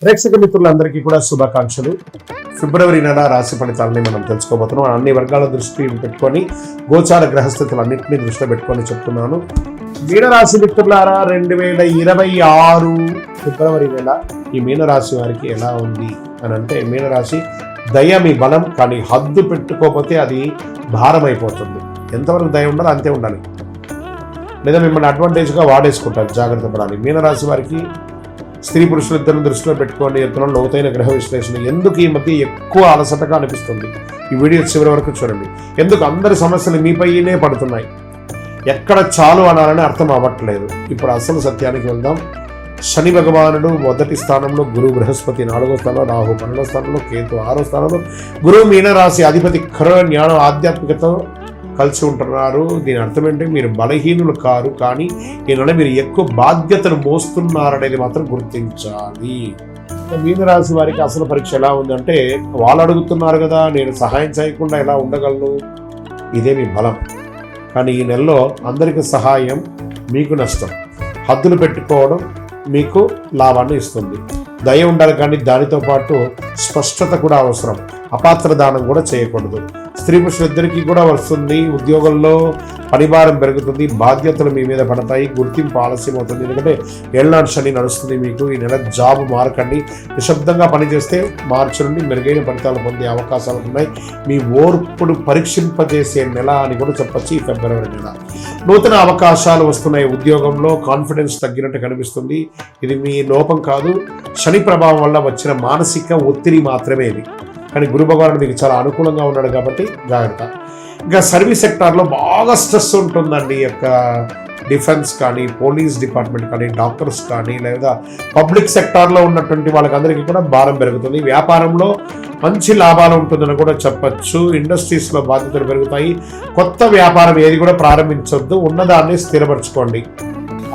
ప్రేక్షక మిత్రులందరికీ కూడా శుభాకాంక్షలు. ఫిబ్రవరి నెల రాశి ఫలితాలని మనం తెలుసుకోబోతున్నాం. అన్ని వర్గాల దృష్టి పెట్టుకొని గోచార గ్రహస్థితులన్నింటినీ దృష్టిలో పెట్టుకొని చెప్తున్నాను. మీనరాశి మిత్రులారా, 2026 ఫిబ్రవరి నెల ఈ మీనరాశి వారికి ఎలా ఉంది అని అంటే, మీనరాశి దయ మీ బలం, కానీ హద్దు పెట్టుకోకపోతే అది భారం అయిపోతుంది. ఎంతవరకు దయ ఉండాలో అంతే ఉండాలి, లేదా మిమ్మల్ని అడ్వాంటేజ్గా వాడేసుకుంటారు. జాగ్రత్త పడాలి. మీనరాశి వారికి స్త్రీ పురుషులు ఇద్దరిని దృష్టిలో పెట్టుకోండి. ఎత్తున లోతైన గ్రహ విశ్లేషణ. ఎందుకు ఈ మధ్య ఎక్కువ అలసటగా అనిపిస్తుంది? ఈ వీడియో చివరి వరకు చూడండి. ఎందుకు అందరి సమస్యలు మీపైనే పడుతున్నాయి? ఎక్కడ చాలు అనాలని అర్థం అవ్వట్లేదు. ఇప్పుడు అసలు సత్యానికి వెళ్దాం. శని భగవానుడు మొదటి స్థానంలో, గురువు బృహస్పతి 4వ స్థానంలో, రాహు 12వ స్థానంలో, కేతు 6వ స్థానంలో, గురువు మీనరాశి అధిపతి జ్ఞానం ఆధ్యాత్మికత కలిసి ఉంటున్నారు. దీని అర్థం ఏంటి? మీరు బలహీనులు కారు, కానీ ఈ నెల మీరు ఎక్కువ బాధ్యతలు మోస్తున్నారనేది మాత్రం గుర్తించాలి. మీనరాశి వారికి అసలు పరీక్ష ఎలా ఉందంటే, వాళ్ళు అడుగుతున్నారు కదా, నేను సహాయం చేయకుండా ఎలా ఉండగలను? ఇదే మీ బలం. కానీ ఈ నెలలో అందరికీ సహాయం మీకు నష్టం. హద్దులు పెట్టుకోవడం మీకు లాభాన్ని ఇస్తుంది. దయ ఉండాలి, కానీ దానితో పాటు స్పష్టత కూడా అవసరం. అపాత్ర దానం కూడా చేయకూడదు. స్త్రీ పురుషులిద్దరికీ కూడా వస్తుంది. ఉద్యోగంలో పనిభారం పెరుగుతుంది. బాధ్యతలు మీ మీద పడతాయి. గుర్తింపు ఆలస్యం అవుతుంది. ఎందుకంటే ఏళ్ళనాడు శని నడుస్తుంది మీకు. ఈ నెల జాబ్ మారకండి. నిశ్శబ్దంగా పనిచేస్తే మార్చి నుండి మెరుగైన ఫలితాలు పొందే అవకాశాలు ఉన్నాయి. మీ ఓర్పును పరీక్షింపజేసే నెల అని కూడా చెప్పచ్చు ఈ ఫిబ్రవరి నెల. నూతన అవకాశాలు వస్తున్నాయి. ఉద్యోగంలో కాన్ఫిడెన్స్ తగ్గినట్టు కనిపిస్తుంది. ఇది మీ లోపం కాదు, శని ప్రభావం వల్ల వచ్చిన మానసిక ఒత్తిడి మాత్రమే ఇది. కానీ గురు భగవానుడు మీకు చాలా అనుకూలంగా ఉన్నాడు కాబట్టి జాగ్రత్త. ఇంకా సర్వీస్ సెక్టార్లో బాగా స్ట్రెస్ ఉంటుందండి. ఈ యొక్క డిఫెన్స్ కానీ, పోలీస్ డిపార్ట్మెంట్ కానీ, డాక్టర్స్ కానీ, లేదా పబ్లిక్ సెక్టార్లో ఉన్నటువంటి వాళ్ళకందరికీ కూడా భారం పెరుగుతుంది. వ్యాపారంలో మంచి లాభాలు ఉంటుందని కూడా చెప్పచ్చు. ఇండస్ట్రీస్లో బాధ్యతలు పెరుగుతాయి. కొత్త వ్యాపారం ఏది కూడా ప్రారంభించొద్దు, ఉన్నదాన్ని స్థిరపరచుకోండి.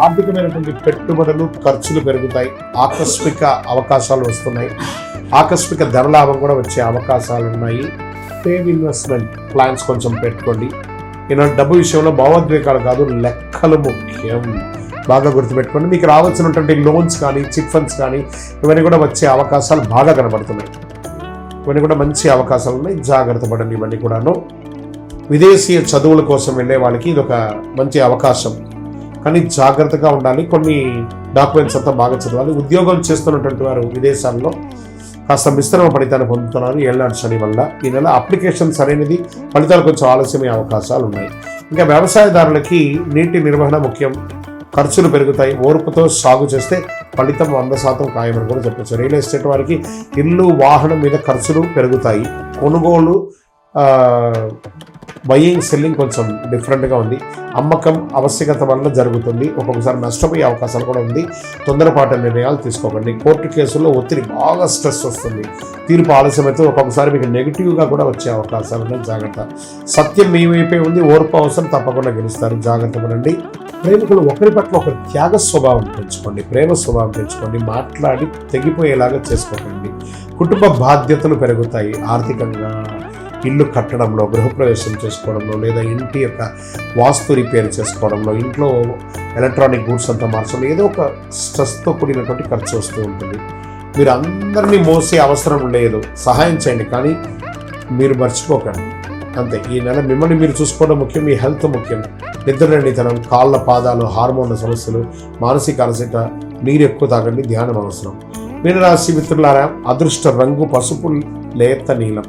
ఆర్థికమైనటువంటి పెట్టుబడులు, ఖర్చులు పెరుగుతాయి. ఆకస్మిక అవకాశాలు వస్తున్నాయి. ఆకస్మిక ధనలాభం కూడా వచ్చే అవకాశాలు ఉన్నాయి. సేవ్ ఇన్వెస్ట్మెంట్ ప్లాన్స్ కొంచెం పెట్టుకోండి. ఈనాడు డబ్బు విషయంలో భావోద్వేగాలు కాదు, లెక్కలు ముఖ్యం. బాగా గుర్తుపెట్టుకోండి. మీకు రావాల్సినటువంటి లోన్స్ కానీ, చిట్ ఫండ్స్ కానీ, ఇవన్నీ కూడా వచ్చే అవకాశాలు బాగా కనబడుతున్నాయి. ఇవన్నీ కూడా మంచి అవకాశాలు ఉన్నాయి. జాగ్రత్త పడండి. ఇవన్నీ కూడాను విదేశీయ చదువుల కోసం వెళ్ళే వాళ్ళకి ఇది ఒక మంచి అవకాశం, కానీ జాగ్రత్తగా ఉండాలి. కొన్ని డాక్యుమెంట్స్ అంతా బాగా చదవాలి. ఉద్యోగం చేస్తున్నటువంటి వారు విదేశాల్లో కాస్త మిశ్రమ ఫలితాన్ని పొందుతున్నారు ఏళ్ళనాడు శని వల్ల. ఈ నెల అప్లికేషన్ సరైనది, ఫలితాలు కొంచెం ఆలస్యమయ్యే అవకాశాలు ఉన్నాయి. ఇంకా వ్యవసాయదారులకి నీటి నిర్వహణ ముఖ్యం. ఖర్చులు పెరుగుతాయి. ఓర్పుతో సాగు చేస్తే ఫలితం 100% ఖాయమని కూడా చెప్పచ్చు. రియల్ ఎస్టేట్ వారికి ఇల్లు, వాహనం మీద ఖర్చులు పెరుగుతాయి. కొనుగోలు, బయింగ్, సెల్లింగ్ కొంచెం డిఫరెంట్గా ఉంది. అమ్మకం ఆవశ్యకత వల్ల జరుగుతుంది. ఒక్కొక్కసారి నష్టపోయే అవకాశాలు కూడా ఉంది. తొందరపాటు నిర్ణయాలు తీసుకోకండి. కోర్టు కేసుల్లో ఒత్తిడి, బాగా స్ట్రెస్ వస్తుంది. తీర్పు ఆలస్యమైతే ఒక్కొక్కసారి మీకు నెగిటివ్గా కూడా వచ్చే అవకాశాలు ఉన్నాయి. జాగ్రత్త. సత్యం మీ వైపే ఉంది. ఓర్పు అవసరం, తప్పకుండా గెలుస్తారు. జాగ్రత్త పడండి. ప్రేమికులు ఒకరి పట్ల ఒకరు త్యాగ స్వభావం పెంచుకోండి. ప్రేమ స్వభావం పెంచుకోండి. మాట్లాడి తెగిపోయేలాగా చేసుకోకండి. కుటుంబ బాధ్యతలు పెరుగుతాయి. ఆర్థికంగా ఇల్లు కట్టడంలో, గృహప్రవేశం చేసుకోవడంలో, లేదా ఇంటి యొక్క వాస్తు రిపేర్ చేసుకోవడంలో, ఇంట్లో ఎలక్ట్రానిక్ గూడ్స్ అంతా మార్చడంలో ఏదో ఒక స్ట్రెస్తో కూడినటువంటి ఖర్చు వస్తూ ఉంటుంది. మీరు అందరినీ మోసే అవసరం లేదు. సహాయం చేయండి, కానీ మీరు మర్చిపోకండి. అంతే. ఈ నెల మిమ్మల్ని మీరు చూసుకోవడం ముఖ్యం. మీ హెల్త్ ముఖ్యం. నిద్రలేనితనం, కాళ్ళ పాదాలు, హార్మోన్ల సమస్యలు, మానసిక అలసట, నీరు ఎక్కువ తాగండి. ధ్యానం అవసరం. మీనరాశి మిత్రులారా, అదృష్ట రంగు పసుపు, లేత నీలం.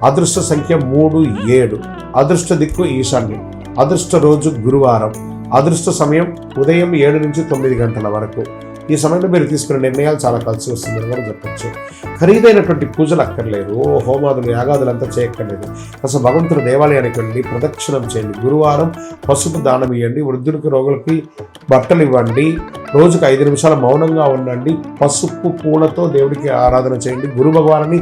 అదృష్ట సంఖ్య 3, 7. అదృష్ట దిక్కు ఈశాన్యం. అదృష్ట రోజు గురువారం. అదృష్ట సమయం ఉదయం 7 నుంచి 9 గంటల వరకు. ఈ సమయంలో మీరు తీసుకునే నిర్ణయాలు చాలా కలిసి వస్తుందని కూడా చెప్పచ్చు. ఖరీదైనటువంటి పూజలు అక్కర్లేదు. హోమాదులు, యాగాదులు అంతా చేయక్కర్లేదు. అసలు భగవంతుడు దేవాలయానికి వెళ్ళి ప్రదక్షిణం చేయండి. గురువారం పసుపు దానం ఇవ్వండి. వృద్ధులకి, రోగులకి బట్టలు ఇవ్వండి. రోజుకు 5 నిమిషాలు మౌనంగా ఉండండి. పసుపు పూలతో దేవుడికి ఆరాధన చేయండి. గురు భగవాన్ని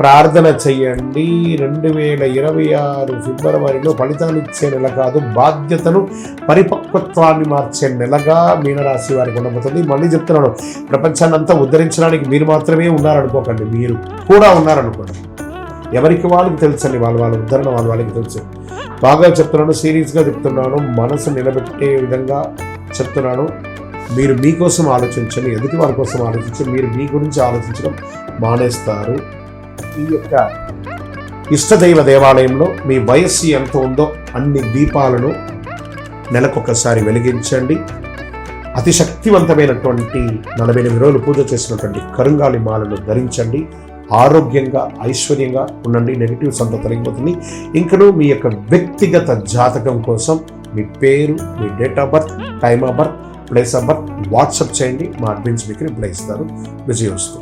ప్రార్థన చేయండి. 2026 ఫిబ్రవరిలో ఫలితాలు ఇచ్చే నెల కాదు, బాధ్యతను, పరిపక్వత్వాన్ని మార్చే నెలగా మీనరాశి వారికి ఉండబోతుంది. మళ్ళీ చెప్తున్నాను, ప్రపంచాన్ని అంతా ఉద్ధరించడానికి మీరు మాత్రమే ఉన్నారనుకోకండి, మీరు కూడా ఉన్నారనుకోండి. ఎవరికి వాళ్ళకి తెలుసండి, వాళ్ళ ఉద్ధరణ వాళ్ళకి తెలుసు. బాగా చెప్తున్నాను, సీరియస్గా చెప్తున్నాను, మనసు నిలబెట్టే విధంగా చెప్తున్నాను. మీరు మీకోసం ఆలోచించండి, ఎదుటి వారి కోసం ఆలోచించి మీరు మీ గురించి ఆలోచించడం మానేస్తారు. ఈ యొక్క ఇష్టదైవ దేవాలయంలో మీ వయస్సు ఎంత ఉందో అన్ని దీపాలను నెలకొకసారి వెలిగించండి. అతి శక్తివంతమైనటువంటి 48 రోజులు పూజ చేసినటువంటి కరుంగాలి మాలను ధరించండి. ఆరోగ్యంగా ఐశ్వర్యంగా ఉండండి. నెగిటివ్స్ అంతా తొలగిపోతుంది. ఇంకనూ మీ యొక్క వ్యక్తిగత జాతకం కోసం మీ పేరు, మీ date of birth, time of birth, place of birth WhatsApp చేయండి. మా అడ్మిన్స్ మీకు రిప్లై ఇస్తారు. విజయోస్తు.